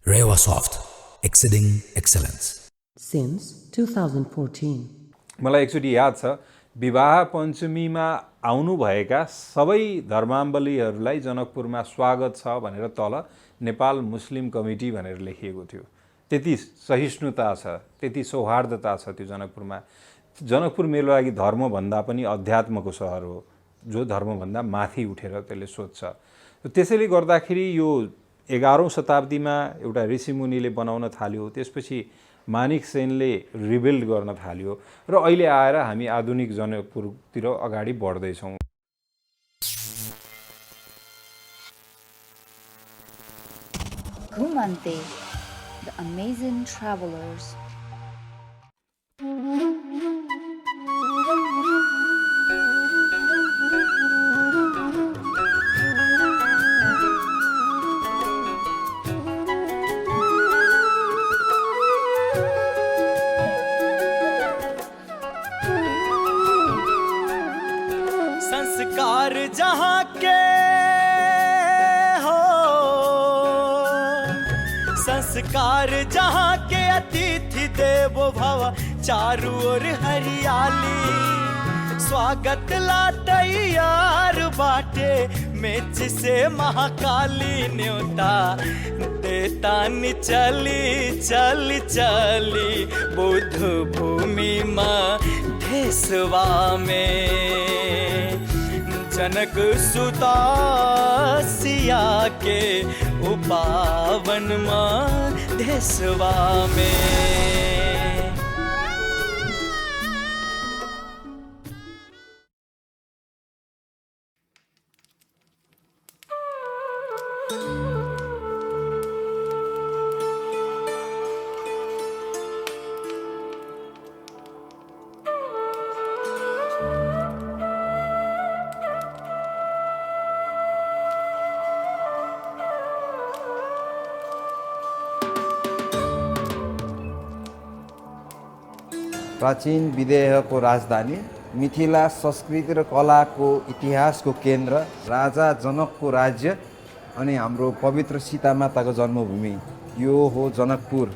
Rewa Soft, exceeding excellence. Since 2014. मलाई एकचोटि याद छ विवाह पञ्चमीमा आउनुभएका सबै धर्मावलम्बीहरूलाई जनकपुरमा स्वागत छ भनेर तल नेपाल मुस्लिम कमिटी भनेर लेखिएको थियो। त्यति सहिष्णुता छ, त्यति सौहार्दता छ त्यो जनकपुरमा। जनकपुर मेरो लागि धर्मभन्दा पनि अध्यात्मको सहर हो, जो धर्मभन्दा माथि उठेर त्यसले सोध्छ। त्यसैले गर्दाखेरि यो 11औं शताब्दीमा एउटा ऋषिमुनिले बनाउन थाल्यो, त्यसपछि मानिक सेनले रिबिल्ड गर्न थाल्यो र अहिले आएर हामी आधुनिक जनकपुरतिर अगाडि बढ्दैछौँ। Gumante, the amazing travelers. संस्कार जहाँ के हो, संस्कार जहाँ के अतिथि देवो भव, चारू ओर हरियाली स्वागत ला तैयार बाटे, मेच से महाकाली न्योता देता नि चली चली चली बुद्ध भूमि माँ देशवा में। जनक सुता सिया के उपावन माँ देशवा में। प्राचीन विदेहको राजधानी, मिथिला संस्कृति र कलाको इतिहासको केन्द्र, राजा जनकको राज्य अनि हाम्रो पवित्र सीता माताको जन्मभूमि यो हो जनकपुर।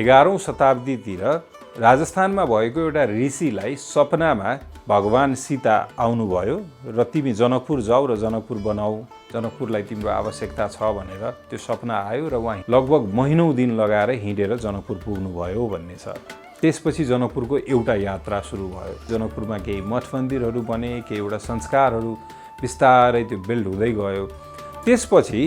एघारौं शताब्दीतिर राजस्थानमा भएको एउटा ऋषिलाई सपनामा भगवान सीता आउनुभयो र तिमी जनकपुर जाऊ र जनकपुर बनाऊ, जनकपुरलाई तिम्रो आवश्यकता छ भनेर त्यो सपना आयो र उहाँ लगभग महिनौं दिन लगाएर हिँडेर जनकपुर पुग्नुभयो भन्ने छ। त्यसपछि जनकपुरको एउटा यात्रा सुरु भयो। जनकपुरमा केही मठ मन्दिरहरू बने, केही एउटा संस्कारहरू बिस्तारै त्यो बिल्ड हुँदै गयो। त्यसपछि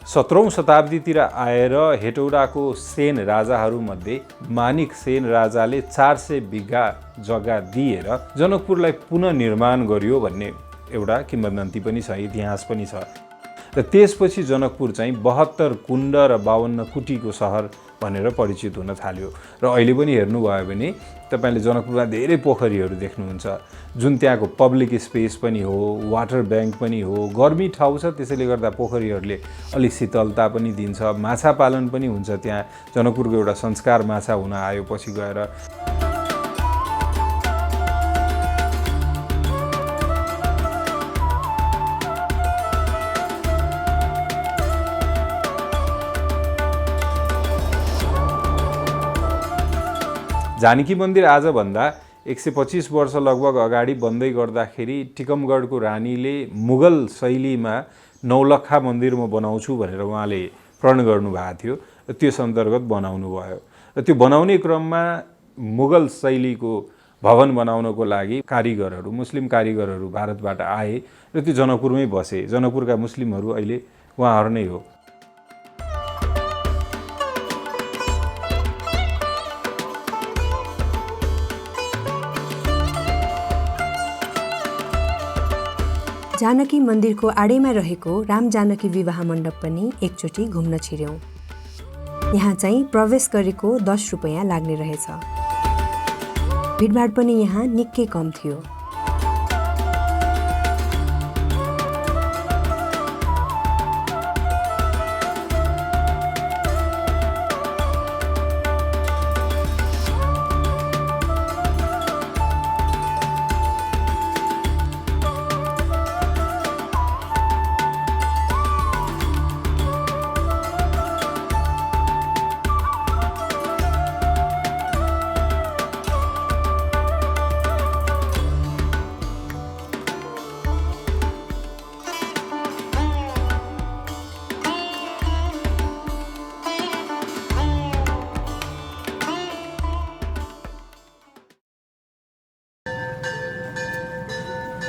17औं शताब्दीतिर आएर हेटौडाको सेन राजाहरूमध्ये मानिक सेन राजाले 400 बिघा जग्गा दिएर जनकपुरलाई पुनर्निर्माण गरियो भन्ने एउटा किंवदन्ती पनि छ, इतिहास पनि छ। र त्यसपछि जनकपुर चाहिँ 72 कुण्ड र 52 कुटीको सहर भनेर परिचित हुन थाल्यो। र अहिले पनि हेर्नुभयो भने तपाईले जनकपुरमा धेरै पोखरीहरू देख्नुहुन्छ, जुन त्यहाँको पब्लिक स्पेस पनि हो, वाटर ब्याङ्क पनि हो। गर्मी ठाउँ छ, त्यसैले गर्दा पोखरीहरूले अलिक शीतलता पनि दिन्छ। माछा पालन पनि हुन्छ त्यहाँ। जनकपुरको एउटा संस्कार माछा हुन आयो पछि गएर। जानकी मन्दिर आजभन्दा 125 वर्ष लगभग अगाडि बन्दै गर्दाखेरि टिकमगढको रानीले मुगल शैलीमा नौलखा मन्दिर म बनाउँछु भनेर उहाँले प्रण गर्नुभएको थियो। त्यस अन्तर्गत बनाउनु भयो र त्यो बनाउने क्रममा मुगल शैलीको भवन बनाउनको लागि कारिगरहरू, मुस्लिम कारिगरहरू भारतबाट आए र त्यो जनकपुरमै बसे। जनकपुरका मुस्लिमहरू अहिले उहाँहरू नै हो। जानकी मन्दिरको आडैमा रहेको राम जानकी विवाह मण्डप पनि एकचोटि घुम्न छिर्यौं। यहाँ चाहिँ प्रवेश गरेको 10 रुपैयाँ लाग्ने रहेछ। भिडभाड पनि यहाँ निकै कम थियो।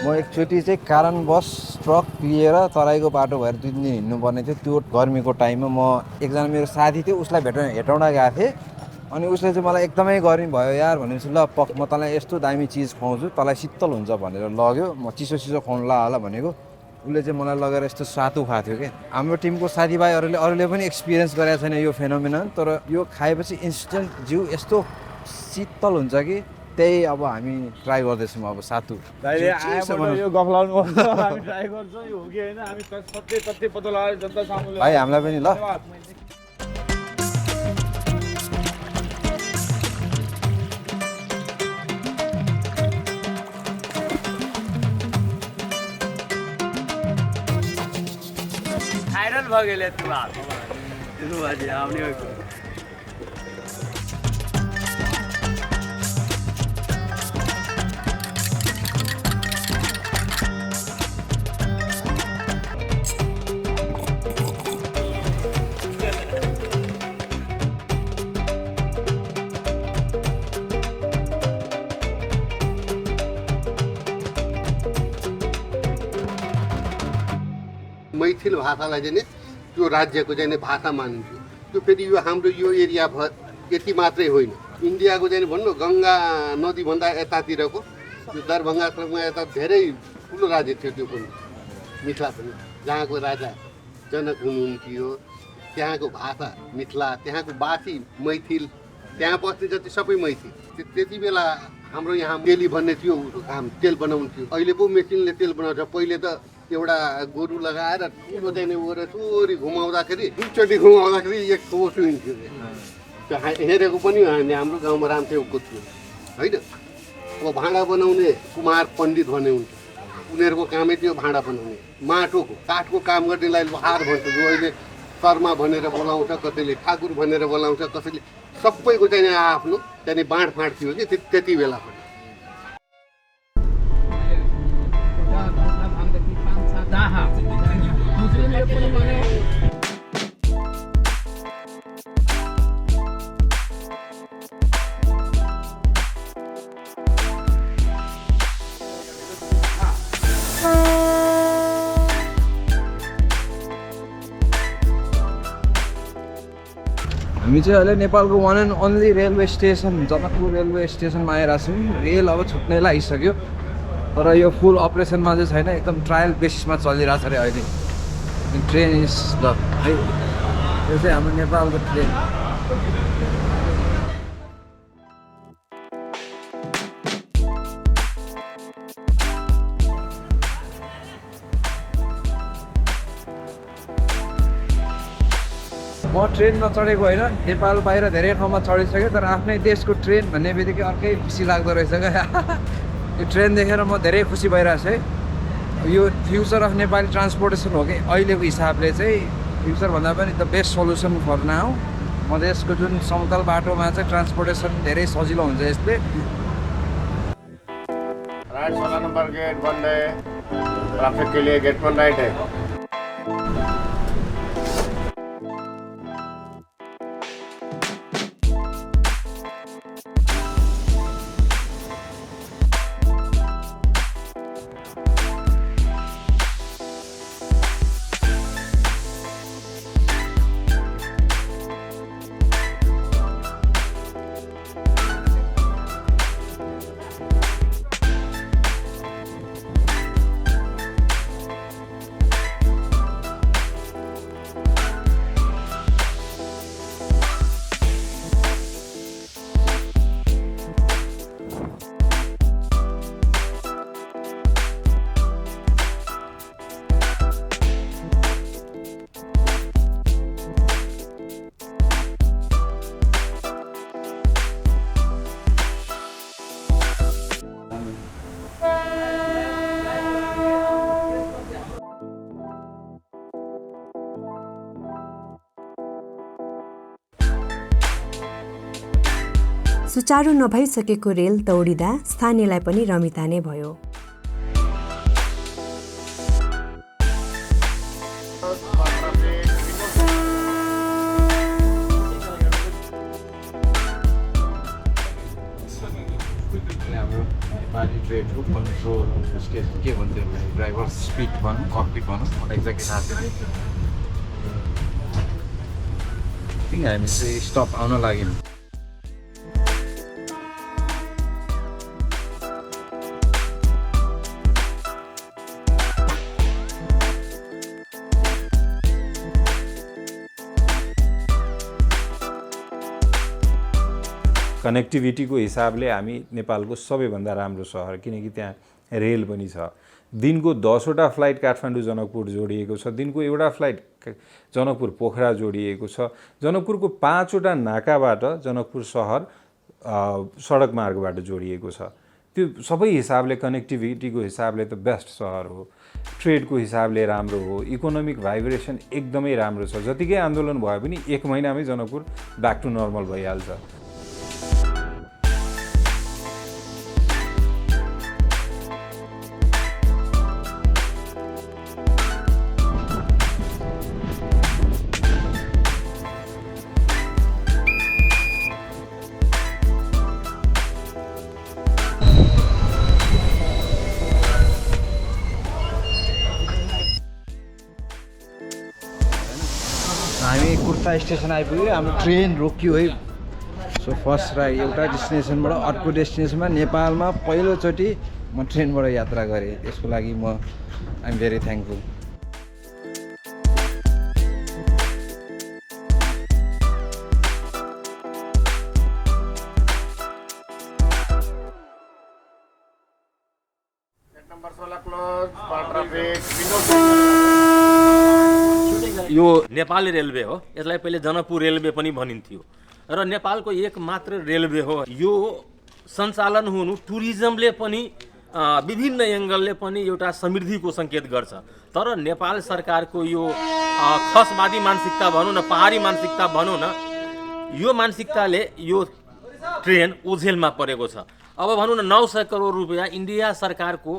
म एकचोटि चाहिँ कारणवश ट्रक लिएर तराईको बाटो भएर 2 दिन हिँड्नुपर्ने थियो। त्यो गर्मीको टाइममा म एकजना मेरो साथी थियो, उसलाई हेटाउन गएको थिएँ। अनि उसले चाहिँ मलाई एकदमै गर्मी भयो यार भनेपछि ल पक म तँलाई यस्तो दामी चिज खुवाउँछु, तँलाई शीतल हुन्छ भनेर लग्यो। म चिसो खुवाउनु होला भनेको, उसले चाहिँ मलाई लगेर यस्तो सातु खाएको थियो क्या। हाम्रो टिमको साथीभाइहरूले अरूले पनि एक्सपिरियन्स गरेको छैन यो फेनोमेनन, तर यो खाएपछि इन्स्टेन्ट जिउ यस्तो शीतल हुन्छ कि त्यही अब हामी ट्राई गर्दैछौँ अब सातु। यो गफ लाउनु हामी ट्राई गर्छौँ, यो हो कि होइन हामी सत्य पत्तो लगाएर जनता सामु भाइ हामीलाई पनि ल। भाइरल भयो गेले त्यसो भए आउने मैथिल भाषालाई चाहिँ त्यो राज्यको चाहिँ भाषा मानिन्थ्यो। त्यो फेरि यो हाम्रो यो एरिया यति मात्रै होइन, इन्डियाको चाहिँ भन्नु गङ्गा नदीभन्दा यतातिरको यो दरभङ्गासम्म यता धेरै ठुलो राज्य थियो त्यो पनि, मिथिला पनि, जहाँको राजा जनक हुनुहुन्थ्यो। त्यहाँको भाषा मिथिला, त्यहाँको बासी मैथिल, त्यहाँ बस्ने जति सबै मैथिल। त्यति बेला हाम्रो यहाँ तेली भन्ने थियो काम, तेल बनाउनु थियो। अहिले पो मेसिनले तेल बनाउँछ, पहिले त एउटा गोरु लगाएर ठुलो चाहिँ वरसरी घुमाउँदाखेरि दुईचोटि घुमाउँदाखेरि एक ठोस हुन्थ्यो। त्यो हेरेको पनि हाम्रो गाउँमा रामसेवकको थियो होइन। अब भाँडा बनाउने कुमार पण्डित भन्ने हुन्थ्यो, उनीहरूको कामै थियो भाँडा बनाउने। माटोको काठको काम गर्नेलाई लोहार भन्छ, जो अहिले शर्मा भनेर बोलाउँछ, कसैले ठाकुर भनेर बोलाउँछ, कसैले सबैको चाहिँ आफ्नो त्यहाँदेखि बाँडफाँड थियो कि त्यति बेला पनि। हामी चाहिँ अहिले नेपालको one and only railway station Janakpur railway स्टेसनमा आइरहेको छौँ। रेल अब छुट्नै लागिसक्यो, तर यो फुल अपरेसनमा चाहिँ छैन, एकदम ट्रायल बेसिसमा चलिरहेको छ अरे अहिले। ट्रेन इज द है, यो चाहिँ हाम्रो नेपालको ट्रेन। म ट्रेनमा चढेको होइन, नेपाल बाहिर धेरै ठाउँमा चढिसकेँ, तर आफ्नै देशको ट्रेन भन्ने बित्तिकै अर्कै खुसी लाग्दो रहेछ क्या। यो ट्रेन देखेर म धेरै खुसी भइरहेको छु है। यो फ्युचर अफ नेपाली ट्रान्सपोर्टेसन हो कि अहिलेको हिसाबले चाहिँ, फ्युचर भन्दा पनि the best solution for now. मधेसको जुन समतल बाटोमा चाहिँ ट्रान्सपोर्टेसन धेरै सजिलो हुन्छ यसले। राइट 16 नंबर गेट बंद है, ट्रैफिक के लिए गेट पर राइट है। सुचारू नभइसकेको रेल दौडिँदा स्थानीयलाई पनि रमिता नै भयो। के भन्छ ड्राइभर स्पिड भनौँ ककपिट भनौँ एक्ज्याक्टली थाहा छैन। हामी चाहिँ स्टप आउन लाग्यौँ। कनेक्टिभिटीको हिसाबले हामी नेपालको सबैभन्दा राम्रो सहर, किनकि त्यहाँ रेल पनि छ। दिनको 10वटा फ्लाइट काठमाडौँ जनकपुर जोडिएको छ, दिनको एउटा फ्लाइट जनकपुर पोखरा जोडिएको छ, जनकपुरको 5वटा नाकाबाट जनकपुर सहर सडक मार्गबाट जोडिएको छ। त्यो सबै हिसाबले कनेक्टिभिटीको हिसाबले त बेस्ट सहर हो, ट्रेडको हिसाबले राम्रो हो, इकोनोमिक भाइब्रेसन एकदमै राम्रो छ। जतिकै आन्दोलन भए पनि 1 महिनामै जनकपुर ब्याक टु नर्मल भइहाल्छ। हामी कुर्ता स्टेसन आइपुग्यो, हाम्रो ट्रेन रोकियो है। सो फर्स्ट राइड एउटा डेस्टिनेसनबाट अर्को डेस्टिनेसनमा नेपालमा पहिलोचोटि म ट्रेनबाट यात्रा गरेँ। त्यसको लागि म आइएम भेरी थ्याङ्कफुल। यो नेपाली रेलवे हो, यसलाई पहिले जनकपुर रेलवे पनि भनिन्थ्यो र नेपालको एकमात्र रेलवे हो। यो सञ्चालन हुनु टुरिज्मले पनि विभिन्न एङ्गलले पनि एउटा समृद्धिको सङ्केत गर्छ। तर नेपाल सरकारको यो खसवादी मानसिकता भनौँ न, पहाडी मानसिकता भनौँ न, यो मानसिकताले यो ट्रेन ओझेलमा परेको छ। अब भनौँ न 900 करोड रुपियाँ इन्डिया सरकारको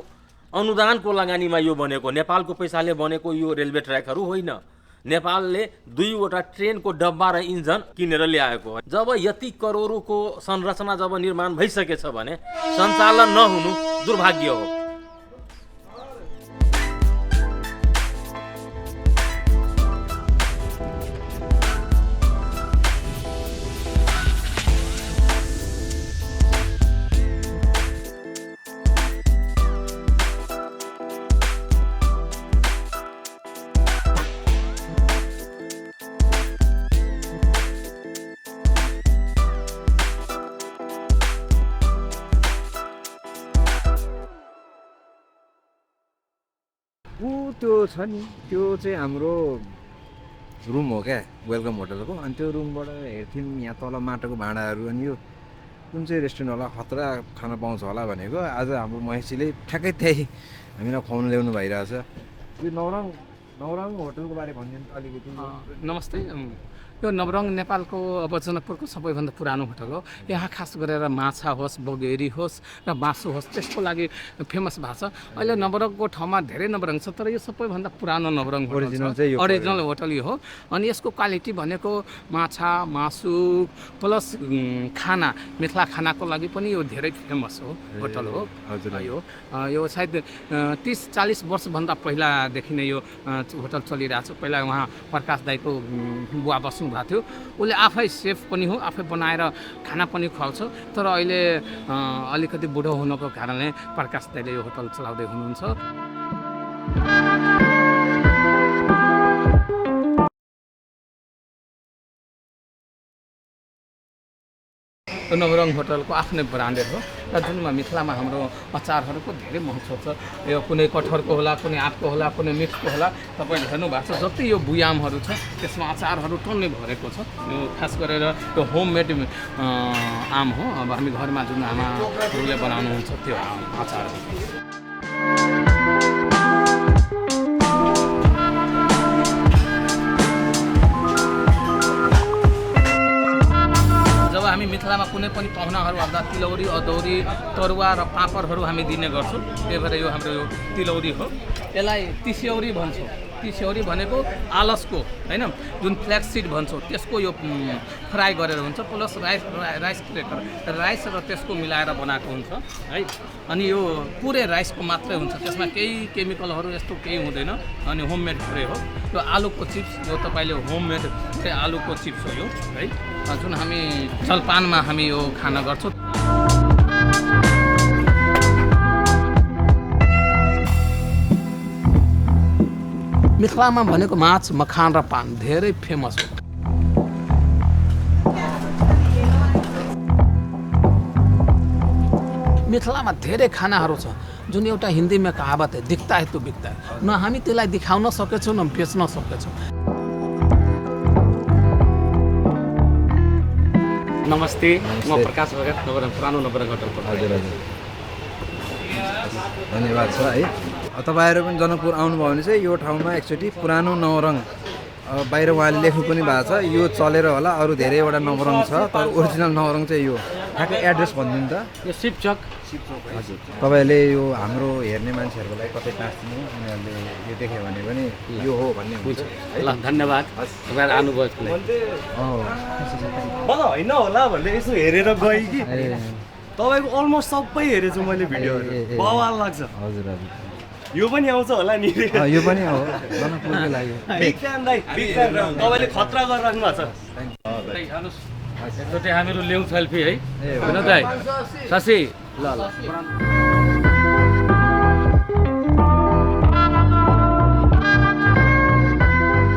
अनुदानको लगानीमा यो बनेको, नेपालको पैसाले बनेको यो रेलवे ट्र्याकहरू होइन। नेपालले 2वटा ट्रेनको डब्बा र इन्जन किनेर ल्याएको हो। जब यति करोडको संरचना जब निर्माण भइसकेछ भने सञ्चालन नहुनु दुर्भाग्य हो। त्यो छ नि, त्यो चाहिँ हाम्रो रुम हो क्या वेलकम होटलको। अनि त्यो रुमबाट हेर्थ्यौँ यहाँ तल माटोको भाँडाहरू, अनि यो कुन चाहिँ रेस्टुरेन्ट होला खतरा खाना पाउँछ होला भनेको। आज हाम्रो महेशीले ठ्याक्कै त्यही हामीलाई खुवाउनु ल्याउनु भइरहेछ। यो नवरङ होटलको बारे भनिदिनु अलिकति। नमस्ते। यो नवरङ नेपालको अब जनकपुरको सबैभन्दा पुरानो होटल हो। यहाँ खास गरेर माछा होस्, बगेरी होस् र मासु होस् त्यसको लागि फेमस भएको छ। अहिले नवरङको ठाउँमा धेरै नवरङ छ, तर यो सबैभन्दा पुरानो नवरङ ओरिजिनल होटल यो हो। अनि यसको क्वालिटी भनेको माछा, मासु प्लस खाना, मिथिला खानाको लागि पनि यो धेरै फेमस हो होटल हो। यो सायद 30-40 वर्षभन्दा पहिलादेखि नै यो होटल चलिरहेको छ। पहिला उहाँ प्रकाश दाईको बुवा बस्नु भएको थियो। उसले आफै सेफ पनि हो, आफै बनाएर खाना पनि खुवाउँछ। तर अहिले अलिकति बुढो हुनुको कारणले प्रकाश दाईले यो होटल चलाउँदै हुनुहुन्छ। नवरङ होटलको आफ्नै ब्रान्डेड हो र जुनमा मिथिलामा हाम्रो अचारहरूको धेरै महत्त्व छ। यो कुनै कटहरको होला, कुनै आँपको होला, कुनै मिठको होला। तपाईँले हेर्नुभएको छ जति यो बुयामहरू छ त्यसमा अचारहरू टन्नै भरेको छ। यो खास गरेर यो होममेड आम हो। अब हामी घरमा जुन आमाहरूले बनाउनुहुन्छ त्यो अचार हो। जब हामी मिथिलामा कुनै पनि पाहुनाहरू आउँदा तिलौरी अदौरी तरुवा र पापडहरू हामी दिने गर्छौँ। त्यही भएर यो हाम्रो यो तिलौरी हो। यसलाई तिस्यौरी भन्छौँ। तिस्यौरी भनेको आलसको होइन जुन फ्ल्याक्स सिड भन्छौँ त्यसको यो फ्राई गरेर हुन्छ प्लस राइस क्रेकर राइस र त्यसको मिलाएर बनाएको हुन्छ है। अनि यो पुरै राइसको मात्रै हुन्छ, त्यसमा केही केमिकलहरू यस्तो केही हुँदैन। अनि होममेड पुरै हो। यो आलुको चिप्स यो तपाईँले होममेड आलुको चिप्स हो यो है, जुन हामी जलपानमा हामी यो खाना गर्छौँ। मिथिलामा भनेको माछ मखान र पान धेरै फेमस हो। मिथिलामा धेरै खानाहरू छ जुन एउटा हिन्दीमा कहावत है दिखता है तो बिकता है। न हामी त्यसलाई देखाउन सकेछौँ न बेच्न सकेछौँ। नमस्ते, म प्रकाश भगत पुरानो नवरङ होटल। हजुर हजुर धन्यवाद छ है। तपाईँहरू पनि जनकपुर आउनुभयो भने चाहिँ यो ठाउँमा एकचोटि पुरानो नवरङ बाहिर उहाँले लेख्नु पनि भएको छ, यो चलेर होला अरू धेरैवटा नवरङ छ तर ओरिजिनल नवरङ चाहिँ यो। ठ्याक्कै एड्रेस भनिदिनु त। यो शिवचोक। हजुर तपाईँले यो हाम्रो हेर्ने मान्छेहरूको लागि कतै टाँसिदिनु, उनीहरूले यो देख्यो भने पनि यो हो भन्ने हुन्छ। ल धन्यवाद तपाईँहरू आउनुभयो। मलाई होइन होला भन्ने यसो हेरेर गएँ कि तपाईँको अलमोस्ट सबै हेरेछु मैले भिडियोहरू, बवाल लाग्छ। हजुर हजुर यो पनि आउँछ होला नि। यो पनि हो जनकपुरको लागि। बिग फ्यान दाइ, बिग फ्यान। तपाईँले खतरा गरिराख्नु भएको छ। एकचोटि हामीहरू ल्याउँ सेल्फी है होइन दाइ सासी। ल ल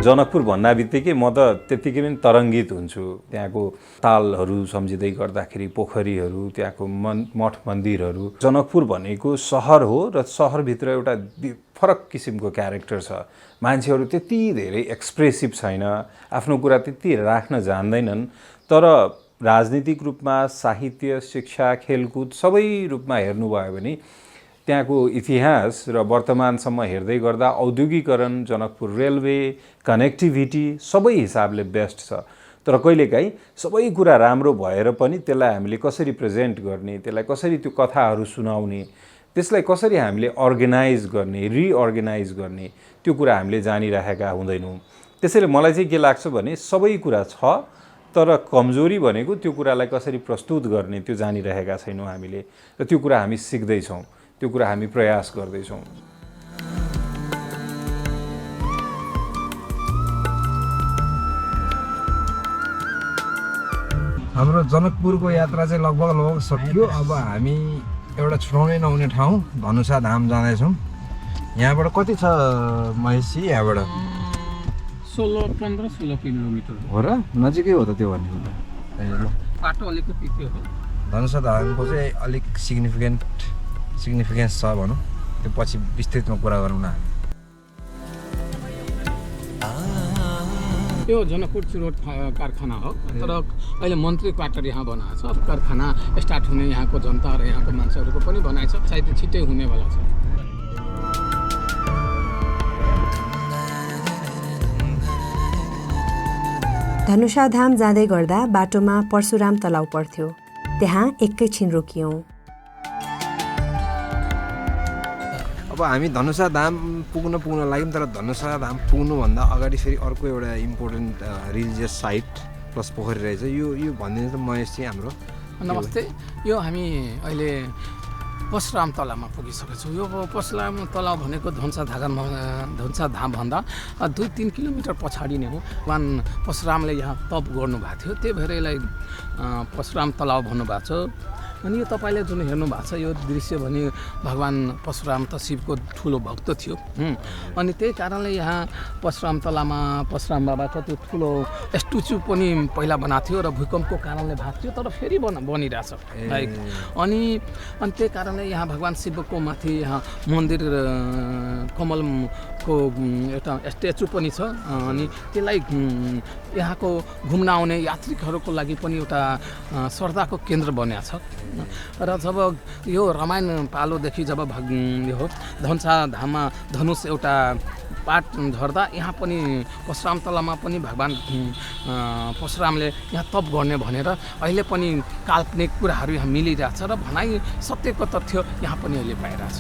जनकपुर भन्दा बित्तिकै म त त्यत्तिकै पनि तरङ्गित हुन्छु। त्यहाँको तालहरू सम्झिँदै गर्दाखेरि, पोखरीहरू, त्यहाँको मठ मन्दिरहरू। जनकपुर भनेको सहर हो र सहरभित्र एउटा फरक किसिमको क्यारेक्टर छ। मान्छेहरू त्यति धेरै एक्सप्रेसिभ छैन, आफ्नो कुरा त्यति राख्न जान्दैनन्, तर राजनीतिक रूपमा, साहित्य, शिक्षा, खेलकुद सबै रूपमा हेर्नुभयो भने त्यहाँको इतिहास र वर्तमानसम्म हेर्दै गर्दा औद्योगिकरण, जनकपुर रेलवे, कनेक्टिभिटी सबै हिसाबले बेस्ट छ। तर कहिलेकाहीँ सबै कुरा राम्रो भएर पनि त्यसलाई हामीले कसरी प्रेजेन्ट गर्ने, त्यसलाई कसरी त्यो कथाहरू सुनाउने, त्यसलाई कसरी हामीले अर्गनाइज गर्ने, रिअर्गनाइज गर्ने, त्यो कुरा हामीले जानिरहेका हुँदैनौँ। त्यसैले मलाई चाहिँ के लाग्छ भने सबै कुरा छ तर कमजोरी भनेको त्यो कुरालाई कसरी प्रस्तुत गर्ने त्यो जानिरहेका छैनौँ हामीले, र त्यो कुरा हामी सिक्दैछौँ, त्यो कुरा हामी प्रयास गर्दैछौँ। हाम्रो जनकपुरको यात्रा चाहिँ लगभग सकियो। अब हामी एउटा छुटाउनै नहुने ठाउँ धनुषा धाम जाँदैछौँ। यहाँबाट कति छ महेशजी? यहाँबाट 15-16 किलोमिटर हो र, नजिकै हो त त्यो भनेको त। बाटो अलिकति त्यो हो। धनुषा धामको चाहिँ अलिक सिग्निफिकेन्स छ भनौँ, त्यो पछि विस्तृतमा कुरा गरौँ न। यो जनकपुर चुरोट कारखाना हो, तर अहिले मन्त्री क्वार्टर यहाँ बनाएको छ। कारखाना स्टार्ट हुने यहाँको जनता र यहाँको मान्छेहरूको पनि बनाएको छ, सायद छिट्टै हुनेवाला छ। धनुषाधाम जाँदै गर्दा बाटोमा परशुराम तलाउ पर्थ्यो। त्यहाँ एकैछिन रोकियौँ। अब हामी धनुषा धाम पुग्न लाग्यौँ, तर धनुषा धाम पुग्नुभन्दा अगाडि फेरि अर्को एउटा इम्पोर्टेन्ट रिलिजियस साइट प्लस पोखरी रहेछ। यो भनिदिनु त महेश चाहिँ हाम्रो। नमस्ते, यो हामी अहिले परशुराम तलाउमा पुगिसकेको छौँ। यो परशुराम तलाउ भनेको धनुषा धामभन्दा 2-3 किलोमिटर पछाडि नै हो। भगवान परशुरामले यहाँ तप गर्नुभएको थियो, त्यही भएर यसलाई परशुराम तलाउ भन्नुभएको छ। अनि यो तपाईँले जुन हेर्नु भएको छ यो दृश्य भने भगवान परशुराम त शिवको ठुलो भक्त थियो। अनि त्यही कारणले यहाँ परशुराम तलामा परशुराम बाबाको त्यो ठुलो स्ट्याचु पनि पहिला बनाएको थियो र भूकम्पको कारणले भएको थियो, तर फेरि बनिरहेछ है। अनि त्यही कारणले यहाँ भगवान शिवको माथि यहाँ मन्दिर कमलको एउटा स्ट्याचु पनि छ। अनि त्यसलाई यहाँको घुम्न आउने यात्रिकहरूको लागि पनि एउटा श्रद्धाको केन्द्र बनेको छ। र जब यो रामायण पालोदेखि जब यो धनुषा धाममा धनुष एउटा पाट झर्दा यहाँ पनि परशुराम तलामा पनि भगवान् परशुरामले यहाँ तप गर्ने भनेर अहिले पनि काल्पनिक कुराहरू यहाँ मिलिरहेछ र भनाइ सत्यको तथ्य यहाँ पनि अहिले पाइरहेछ।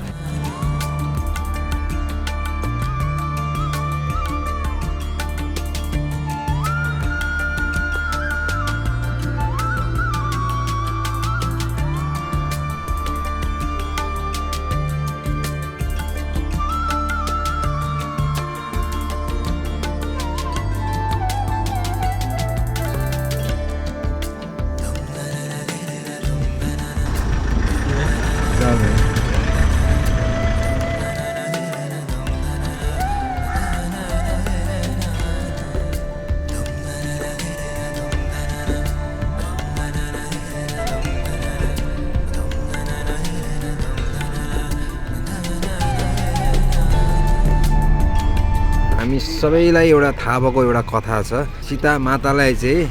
हामी सबैलाई एउटा थाहा भएको एउटा कथा छ। सीता मातालाई चाहिँ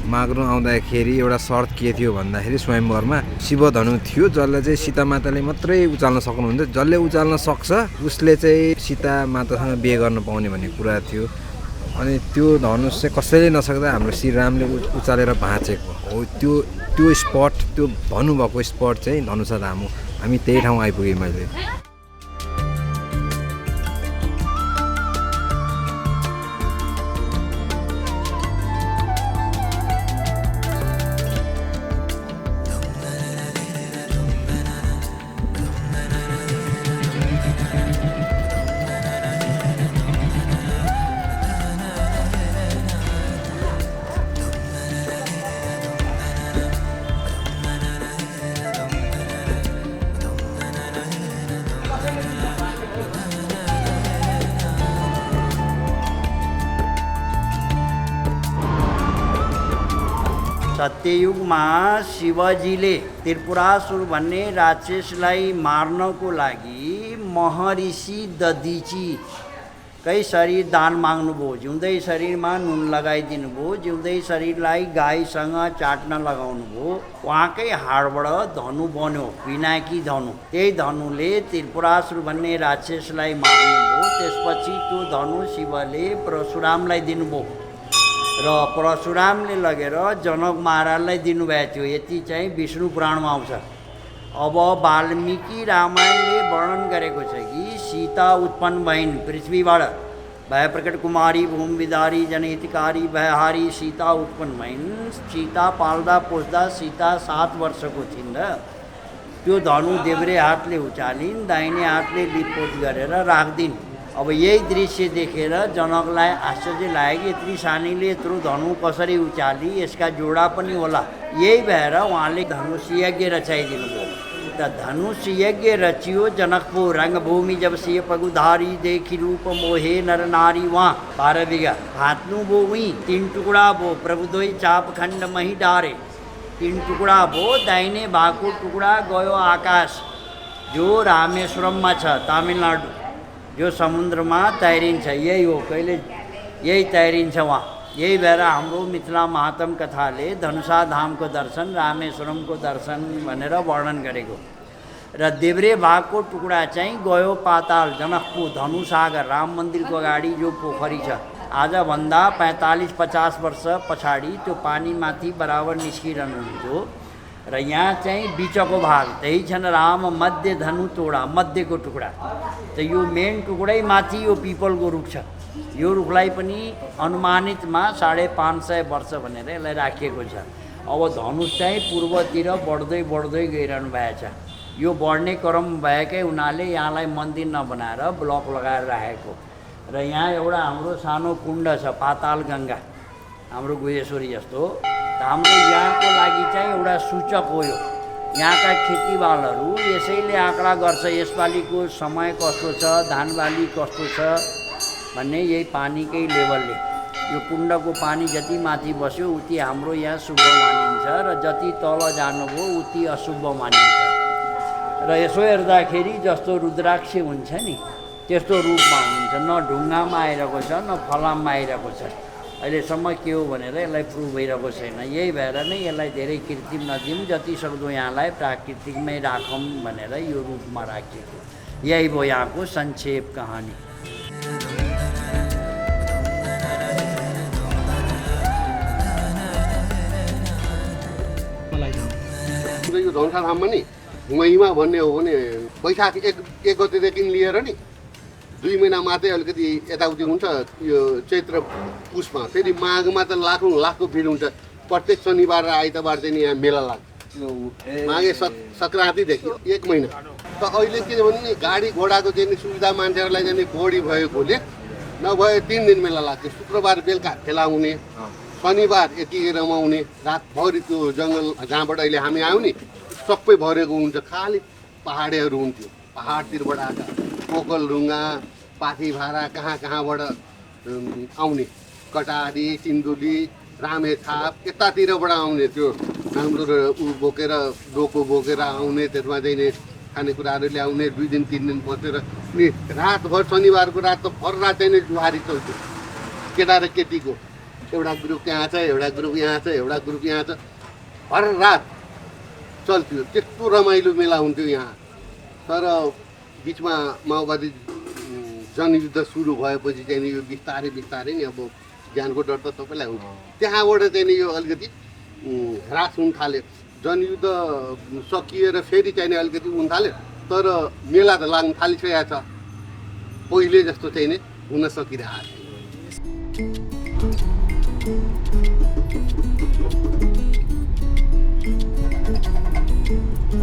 माग्नु आउँदाखेरि एउटा शर्त के थियो भन्दाखेरि स्वयंवरमा शिव धनु थियो जसले चाहिँ सीता माताले मात्रै उचाल्न सक्नुहुन्थ्यो। जसले उचाल्न सक्छ उसले चाहिँ सीता मातासँग बिहे गर्न पाउने भन्ने कुरा थियो। अनि त्यो धनुष चाहिँ कसैले नसक्दा हाम्रो श्रीरामले उचालेर भाँचेको हो। त्यो स्पट त्यो धनु भएको स्पट चाहिँ धनुषा धाम हो। हामी त्यही ठाउँ आइपुगेँ मैले। सत्ययुगमा शिवजीले त्रिपुरासुर भन्ने राक्षसलाई मार्नको लागि महर्षि दधीचीकै शरीर दान माग्नुभयो। जिउँदै शरीरमा नुन लगाइदिनु भयो, जिउँदै शरीरलाई गाईसँग चाट्न लगाउनु भयो। उहाँकै हाडबाट धनु बन्यो, पिनाकी धनु। त्यही धनुले त्रिपुरासुर भन्ने राक्षसलाई मार्नुभयो। त्यसपछि त्यो धनु शिवले परशुरामलाई दिनुभयो र परशुरामले लगेर जनक महाराजलाई दिनुभएको थियो। यति चाहिँ विष्णु पुराणमा आउँछ। अब वाल्मीकि रामायणले वर्णन गरेको छ कि सीता उत्पन्न भइन् पृथ्वीबाट। भय प्रकट कुमारी भूमि विदारी जनहितकारी भयहारी सीता उत्पन्न भइन्। सीता पाल्दा पोस्दा सीता 7 वर्षको थिइन् र त्यो धनु देब्रे हातले उचालिन्, दाहिने हातले लिपपोत गरेर राख्दिन्। अब यही दृश्य देखेर जनकलाई आश्चर्य लाग्यो कि यत्रो सानीले यत्रो धनु कसरी उचाली, यसका जोडा पनि होला। यही भएर उहाँले धनुष यज्ञ रचाइदिनु भयो। त धनुष यज्ञ रचियो जनकपुर। रंगभूमि जब सिंह पगुधारी देखी रूप मोहे नर नारी वहाँ 12 बिघा हाथनु बो वहीं 3 टुकड़ा बो प्रभुदोई चाप खंड मही डारे। 3 टुकड़ा बो दाहिने भागको टुकड़ा गयो आकाश जो रामेश्वरममा छ तमिलनाडु, जो समुद्रमा तैरिन्छ। यही हो, कहिले यही तैरिन्छ वहाँ। यही भएर हाम्रो मिथिला महात्म कथाले धनुषा धामको दर्शन रामेश्वरमको दर्शन भनेर वर्णन गरेको। र देब्रे भागको टुक्रा चाहिँ गयो पाताल जनकपुर धनुसागर राम मन्दिरको अगाडि जो पोखरी छ। आजभन्दा 45-50 वर्ष पछाडि त्यो पानी माथि बराबर निस्किरहनु हुन्थ्यो। र यहाँ चाहिँ बिचको भाग त्यही छन् राम मध्य धनु तोडा, मध्यको टुक्रा। त यो मेन टुक्रै माथि यो पिपलको रुख छ। यो रुखलाई पनि अनुमानितमा 550 वर्ष भनेर यसलाई राखिएको छ। अब धनुष चाहिँ पूर्वतिर बढ्दै बढ्दै गइरहनु भएको छ। यो बढ्ने क्रम भएकै हुनाले यहाँलाई मन्दिर नबनाएर ब्लक लगाएर राखेको। र यहाँ एउटा हाम्रो सानो कुण्ड छ पाताल गङ्गा, हाम्रो गुहेश्वरी जस्तो। हाम्रो यहाँको लागि चाहिँ एउटा सूचक हो यो। यहाँका खेतीबालहरू यसैले आँकडा गर्छ यसपालिको समय कस्तो छ, धान बाली कस्तो छ भन्ने यही पानीकै लेभलले। यो कुण्डको पानी जति माथि बस्यो उति हाम्रो यहाँ शुभ मानिन्छ र जति तल जानुभयो उति अशुभ मानिन्छ। र यसो हेर्दाखेरि जस्तो रुद्राक्ष हुन्छ नि त्यस्तो रूपमा हुन्छ। न ढुङ्गामा आइरहेको छ न फलाममा आइरहेको छ। अहिलेसम्म के हो भनेर यसलाई प्रुभ भइरहेको छैन। यही भएर नै यसलाई धेरै कृत्रिम नदिउँ, जति सक्दो यहाँलाई प्राकृतिकमै राखौँ भनेर यो रूपमा राखिएको। यही भयो यहाँको संक्षेप कहानी। यो धनुषाधाममा नि महिमा भन्ने हो भने वैशाख एक गतेदेखि लिएर नि 2 महिना मात्रै अलिकति यताउति हुन्छ यो चैत्र पुसमा। फेरि माघमा त लाखौँ लाखको भिड हुन्छ। प्रत्येक शनिबार र आइतबार चाहिँ यहाँ मेला लाग्छ। माघे सङ्क्रान्तिदेखि 1 महिना। त अहिले के भने नि गाडी घोडाको चाहिँ सुविधा मान्छेहरूलाई चाहिँ बढी भएकोले नभए 3 दिन मेला लाग्छ। शुक्रबार बेलुका खेला हुने, शनिबार यति रमाउने, रातभरि त्यो जङ्गल जहाँबाट अहिले हामी आयौँ नि सबै भरेको हुन्छ। खालि पहाडेहरू हुन्थ्यो, पहाडतिरबाट आएका पोकलढुङ्गा, पाथीभारा कहाँबाट आउने, कटारी, सिन्धुली, रामेछाप यतातिरबाट आउने। त्यो राम्रो ऊ बोकेर डोको बोकेर आउने, त्यसमा चाहिँ खानेकुराहरू ल्याउने, 2 दिन 3 दिन बसेर नि रातभर शनिबारको रात त भर रात चाहिँ जुहारी चल्थ्यो। केटा र केटीको एउटा ग्रुप यहाँ छ, एउटा ग्रुप यहाँ छ, एउटा ग्रुप यहाँ छ, हर रात चल्थ्यो। त्यस्तो रमाइलो मेला हुन्थ्यो यहाँ। तर बिचमा माओवादी जनयुद्ध सुरु भएपछि चाहिँ यो बिस्तारै नि अब ज्यानको डर त सबैलाई हुन्छ। त्यहाँबाट चाहिँ नि यो अलिकति ह्रास हुन थाल्यो। जनयुद्ध सकिएर फेरि चाहिँ अलिकति हुन थाल्यो। तर मेला त लाग्न थालिसकेको छ, पहिले जस्तो चाहिँ नि हुन सकिरहेको छ।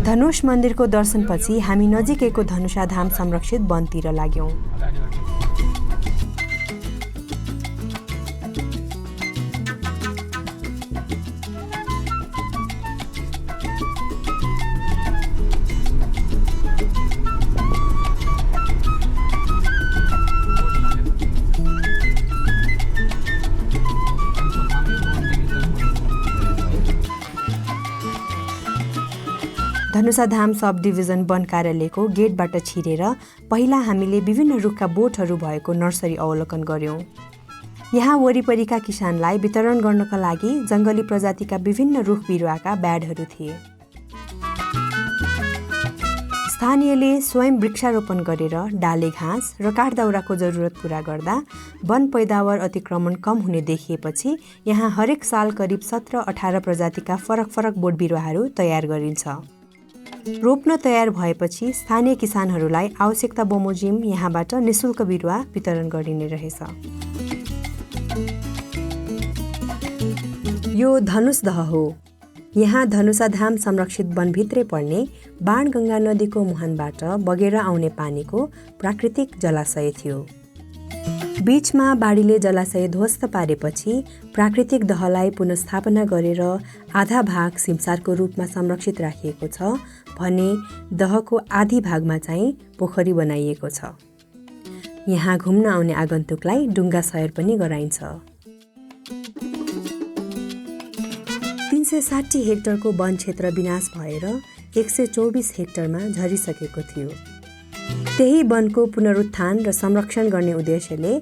धनुष मन्दिरको दर्शनपछि हामी नजिकैको धनुषाधाम संरक्षित वनतिर लाग्यौं। धनुषाधाम सब डिभिजन वन कार्यालयको गेटबाट छिरेर पहिला हामीले विभिन्न रुखका बोटहरू भएको नर्सरी अवलोकन गर्यौं। यहाँ वरिपरिका किसानलाई वितरण गर्नका लागि जङ्गली प्रजातिका विभिन्न रुख बिरुवाका ब्याडहरू थिए। स्थानीयले स्वयं वृक्षारोपण गरेर डाले घाँस र काठदाउराको जरुरत पूरा गर्दा वन पैदावार अतिक्रमण कम हुने देखिएपछि यहाँ हरेक साल करिब 17-18 प्रजातिका फरक बोट बिरुवाहरू तयार गरिन्छ। रोप्न तयार भएपछि स्थानीय किसानहरूलाई आवश्यकता बमोजिम यहाँबाट निशुल्क बिरुवा वितरण गरिने रहेछ। यो धनुषदह हो। यहाँ धनुषाधाम संरक्षित वनभित्रै पर्ने बाणगङ्गा नदीको मुहानबाट बगेर आउने पानीको प्राकृतिक जलाशय थियो। बीचमा बाढीले जलाशय ध्वस्त पारेपछि प्राकृतिक दहलाई पुनर्स्थापना गरेर आधा भाग सिमसारको रूपमा संरक्षित राखिएको छ भने दहको आधी भागमा चाहिँ पोखरी बनाइएको छ। यहाँ घुम्न आउने आगन्तुकलाई डुङ्गा सयर पनि गराइन्छ। 360 हेक्टरको वन क्षेत्र विनाश भएर 124 हेक्टरमा झरिसकेको थियो। त्यही वनको पुनरुत्थान र संरक्षण गर्ने उद्देश्यले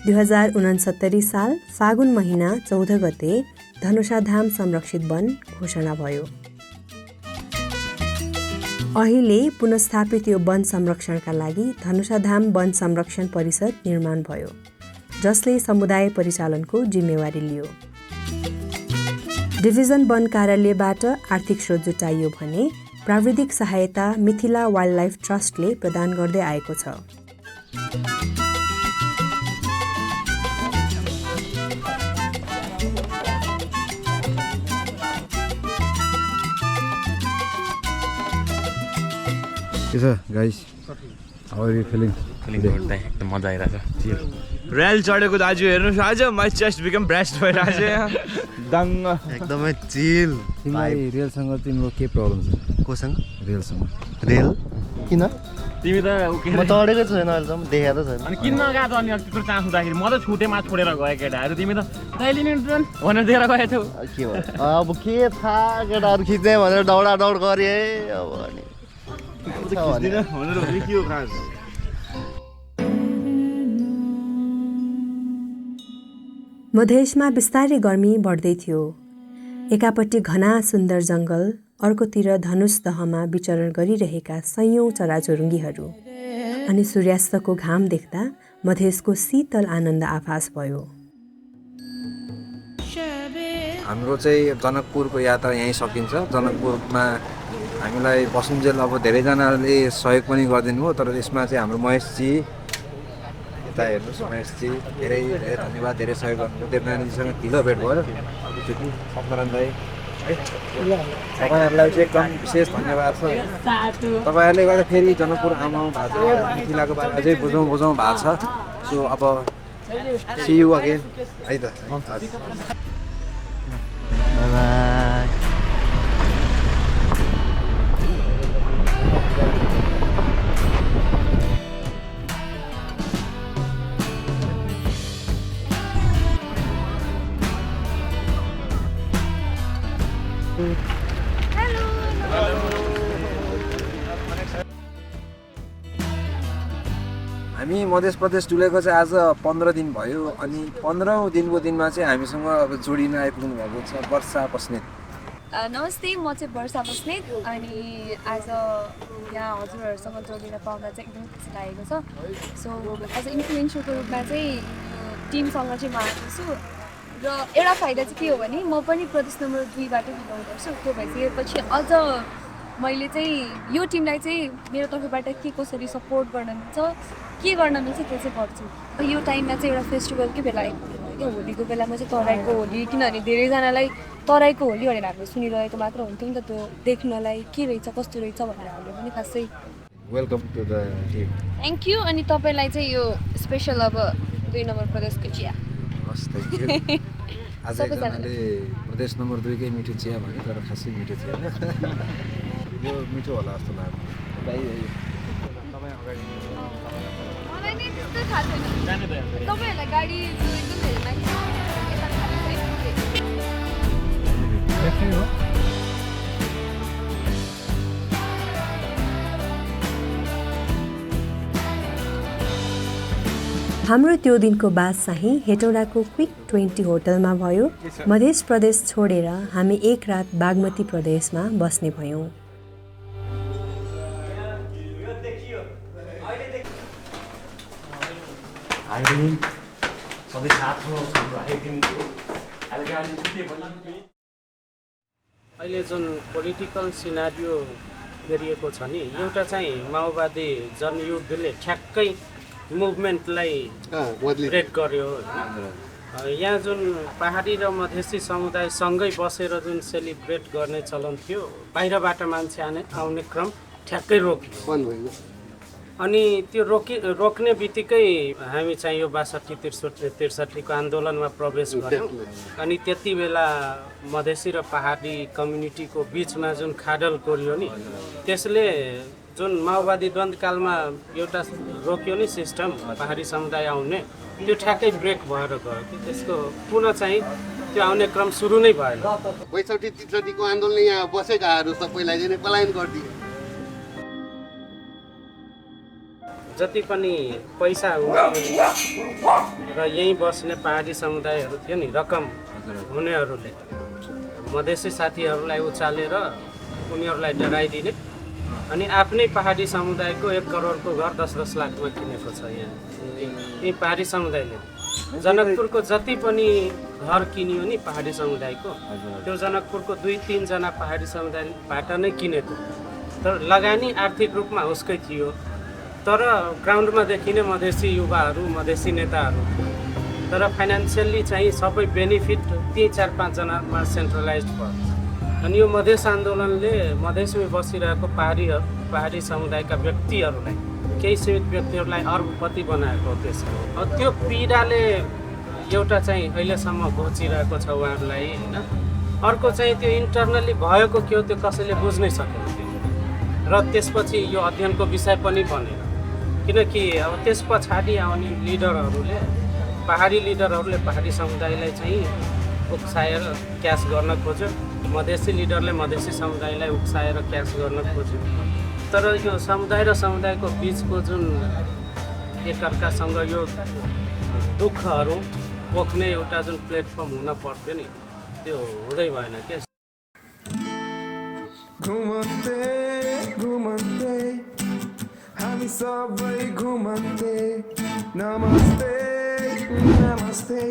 2069 साल फागुन महिना 14 गते धनुषाधाम संरक्षित वन घोषणा भयो। अहिले पुनर्स्थापित यो वन संरक्षणका लागि धनुषाधाम वन संरक्षण परिषद निर्माण भयो, जसले समुदाय परिचालनको जिम्मेवारी लियो। डिभिजन वन कार्यालयबाट आर्थिक स्रोत जुटाइयो भने प्राविधिक सहायता मिथिला वाइल्डलाइफ ट्रस्टले प्रदान गर्दै आएको छ। के छ guys, how are you feeling? एकदम मजा आइरहेछ। रेल चढेको दाजु हेर्नुहोस्, आज माई चेस्ट बिकम ब्रेस्ट भइरहेछ यहाँ दङ्ग एकदमै चिल। तिमीलाई रेलसँग तिम्रो के प्रब्लम छ? कोसँग? रेलसँग। रेल किन? तिमी त म चढेकै छैन अहिलेसम्म, देखाएको छैन। अनि किन नगएको त? अनि त्यत्रो चान्स हुँदाखेरि म त छुटेमा छोडेर गएँ केटाहरू, तिमी त कहिले नि भनेर दिएर गएथ्यौ। के भयो अब, के थाहा, केटाहरू खिच्ने भनेर दौडादौड गरेँ। अब अनि भनेर के हो खास? मधेसमा बिस्तारै गर्मी बढ्दै थियो। एकापट्टि घना सुन्दर जङ्गल, अर्कोतिर धनुष दहमा विचरण गरिरहेका सयौँ चराचुरुङ्गीहरू। अनि सूर्यास्तको घाम देख्दा मधेसको शीतल आनन्द आभास भयो। हाम्रो चाहिँ जनकपुरको यात्रा यहीँ सकिन्छ। जनकपुरमा हामीलाई बसुन्जेल अब धेरैजनाले सहयोग पनि गरिदिनु भयो, तर यसमा चाहिँ हाम्रो महेशजी, यता हेर्नुहोस् महेशजी, धेरै धेरै धन्यवाद, धेरै सहयोग गर्नुभयो। देवनारायणजीसँग ढिलो भेट भयो एकचोटि, सत्यनारायण दाई है, तपाईँहरूलाई चाहिँ एकदम विशेष धन्यवाद छ। तपाईँहरूले गर्दा फेरि जनकपुर आउनु भएको छ, मिथिलाको बारे अझै बुझौँ भएको छ। सो अब सी यू अगेन है त। हामी मध्य प्रदेश डुलेको चाहिँ आज 15 दिन भयो। अनि 15औं दिनको दिनमा चाहिँ हामीसँग अब जोडिन आइपुग्नु भएको छ वर्षा बस्नेत। नमस्ते, म चाहिँ वर्षा बस्नेत। अनि आज यहाँ हजुरहरूसँग जोडिन पाउँदा चाहिँ एकदम खुसी लागेको छ। सो एज अ इन्फ्लुएन्सरको रूपमा चाहिँ टिमसँग चाहिँ म आएको छु। र एउटा फाइदा चाहिँ के हो भने म पनि प्रदेश नम्बर 2बाट बिलोङ गर्छु। त्यो भइसकेपछि अझ मैले चाहिँ यो टिमलाई चाहिँ मेरो तर्फबाट के कसरी सपोर्ट गर्न मिल्छ, के गर्न मिल्छ त्यो चाहिँ गर्छु। यो टाइममा चाहिँ एउटा फेस्टिभलकै बेला आइपुग्यो क्या, होलीको बेलामा चाहिँ तराईको होली, किनभने धेरैजनालाई तराईको होली भनेर हामीले सुनिरहेको मात्र हुन्थ्यो नि त, त्यो देख्नलाई के रहेछ कस्तो रहेछ भनेर हामीले पनि खासै welcome to the team. Thank you. अनि तपाईँलाई चाहिँ यो स्पेसल अब 2 नम्बर प्रदेशको चिया। हस्, थ्याङ्क यू। आज एकजनाले प्रदेश नम्बर 2 कै मिठो चिया भन्यो, तर खासै मिठो थिएन। यो मिठो होला जस्तो लाग्यो। मलाई नि त्यस्तो थाहा छैन। तपाईँहरूलाई गाडी एकदम धेरै मान्छे हाम्रो त्यो दिनको बास चाहिँ हेटौडाको क्विक 20 होटलमा भयो। मध्य प्रदेश छोडेर हामी एक रात बागमती प्रदेशमा बस्ने भयौँ। अहिले जुन पोलिटिकल सिनारियो गरिएको छ नि, एउटा चाहिँ माओवादी जनयुद्धले ठ्याक्कै मुभमेन्टलाई ब्रेक गर्यो। यहाँ जुन पहाडी र मधेसी समुदाय सँगै बसेर जुन सेलिब्रेट गर्ने चलन थियो, बाहिरबाट मान्छे आउने क्रम ठ्याक्कै रोक्यो। अनि त्यो रोक्ने बित्तिकै हामी चाहिँ यो 62-63को आन्दोलनमा प्रवेश गऱ्यौँ। अनि त्यति बेला मधेसी र पहाडी कम्युनिटीको बिचमा जुन खाडल कोरियो नि, त्यसले जुन माओवादी द्वन्द्वकालमा एउटा रोक्यो नि सिस्टम पहाडी समुदाय आउने, त्यो ठ्याक्कै ब्रेक भएर गयो कि त्यसको पुनः चाहिँ त्यो आउने क्रम सुरु नै भएन। 62-63को आन्दोलन यहाँ बसेकाहरू सबैलाई चाहिँ पलायन गरिदियो। जति पनि पैसा र यहीँ बस्ने पहाडी समुदायहरू थियो नि, रकम हुनेहरूले मधेसी साथीहरूलाई उचालेर उनीहरूलाई डराइदिने, अनि आफ्नै पहाडी समुदायको 1 करोडको घर 10-10 लाखमा किनेको छ। यही पहाडी समुदायले जनकपुरको जति पनि घर किनियो नि पहाडी समुदायको, त्यो जनकपुरको 2-3 जना पहाडी समुदायबाट नै किनेको। तर लगानी आर्थिक रूपमा उसकै थियो, तर ग्राउन्डमा देखिने मधेसी युवाहरू, मधेसी नेताहरू, तर फाइनेन्सियल्ली चाहिँ सबै बेनिफिट ती 4-5 जनामा सेन्ट्रलाइज भयो। अनि यो मधेस आन्दोलनले मधेसमा बसिरहेको पहाडी समुदायका व्यक्तिहरूलाई, केही सीमित व्यक्तिहरूलाई अर्बपति बनाएको हो। त्यसको त्यो पीडाले एउटा चाहिँ अहिलेसम्म घोचिरहेको छ उहाँहरूलाई होइन। अर्को चाहिँ त्यो इन्टरनली भएको के हो त्यो कसैले बुझ्नै सकेन थियो। र त्यसपछि यो अध्ययनको विषय पनि बनेन, किनकि अब त्यस पछाडि आउने लिडरहरूले, पहाडी लिडरहरूले पहाडी समुदायलाई चाहिँ उक्साएर क्यास गर्न खोज्यो, मधेसी लिडरले मधेसी समुदायलाई उक्साएर क्यास गर्न खोज्यो। तर यो समुदाय र समुदायको बिचको जुन एकअर्कासँग यो दुःखहरू पोख्ने एउटा जुन प्लेटफर्म हुन पर्थ्यो नि त्यो हुँदै भएन के घुमन्ते घुमन्ते हामी सबै घुमन्ते नमस्ते नमस्ते